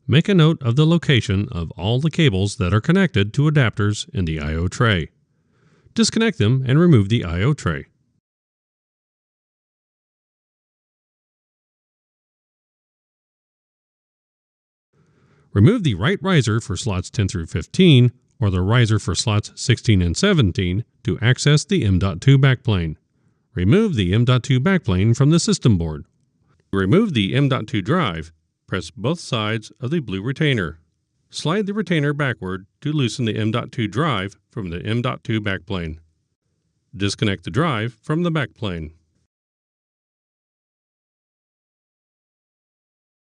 Make a note of the location of all the cables that are connected to adapters in the I/O tray. Disconnect them and remove the I/O tray. Remove the right riser for slots 10 through 15 or the riser for slots 16 and 17 to access the M.2 backplane. Remove the M.2 backplane from the system board. To remove the M.2 drive, press both sides of the blue retainer. Slide the retainer backward to loosen the M.2 drive from the M.2 backplane. Disconnect the drive from the backplane.